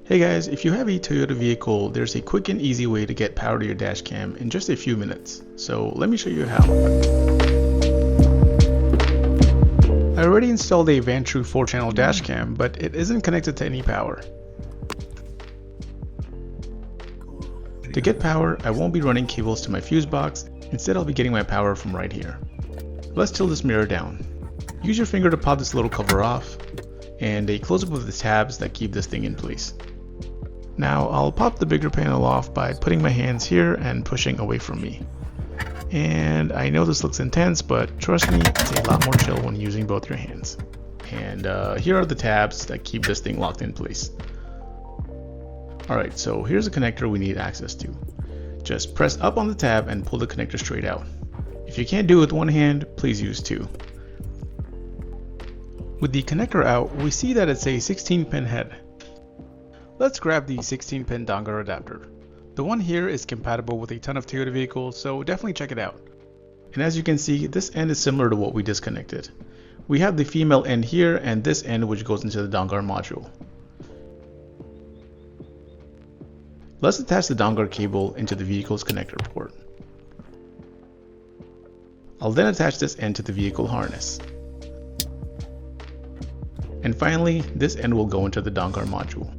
Hey guys, if you have a Toyota vehicle, there's a quick and easy way to get power to your dash cam in just a few minutes. So let me show you how. I already installed a Vantrue 4-channel dash cam, but it isn't connected to any power. To get power, I won't be running cables to my fuse box. Instead, I'll be getting my power from right here. Let's tilt this mirror down. Use your finger to pop this little cover off, and a close-up of the tabs that keep this thing in place. Now I'll pop the bigger panel off by putting my hands here and pushing away from me. And I know this looks intense, but trust me, it's a lot more chill when using both your hands. And here are the tabs that keep this thing locked in place. Alright, so here's a connector we need access to. Just press up on the tab and pull the connector straight out. If you can't do it with one hand, please use two. With the connector out, we see that it's a 16-pin head. Let's grab the 16-pin Dongar adapter. The one here is compatible with a ton of Toyota vehicles, so definitely check it out. And as you can see, this end is similar to what we disconnected. We have the female end here and this end which goes into the Dongar module. Let's attach the Dongar cable into the vehicle's connector port. I'll then attach this end to the vehicle harness. And finally, this end will go into the Dongar module.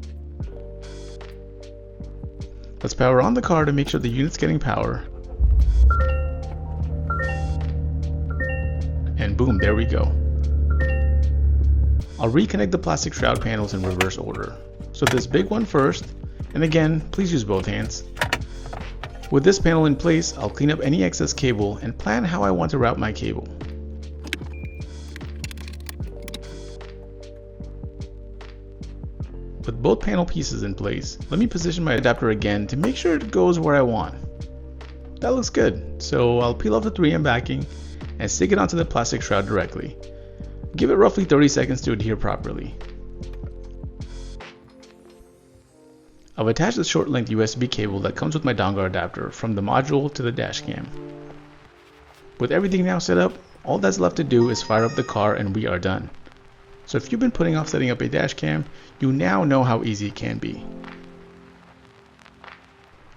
Let's power on the car to make sure the unit's getting power. And boom, there we go. I'll reconnect the plastic shroud panels in reverse order. So this big one first, and again, please use both hands. With this panel in place, I'll clean up any excess cable and plan how I want to route my cable. With both panel pieces in place, let me position my adapter again to make sure it goes where I want. That looks good, so I'll peel off the 3M backing and stick it onto the plastic shroud directly. Give it roughly 30 seconds to adhere properly. I've attached the short length USB cable that comes with my Dongar adapter from the module to the dash cam. With everything now set up, all that's left to do is fire up the car and we are done. So if you've been putting off setting up a dash cam, you now know how easy it can be.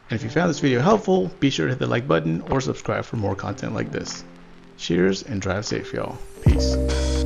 And if you found this video helpful, be sure to hit the like button or subscribe for more content like this. Cheers and drive safe, y'all. Peace.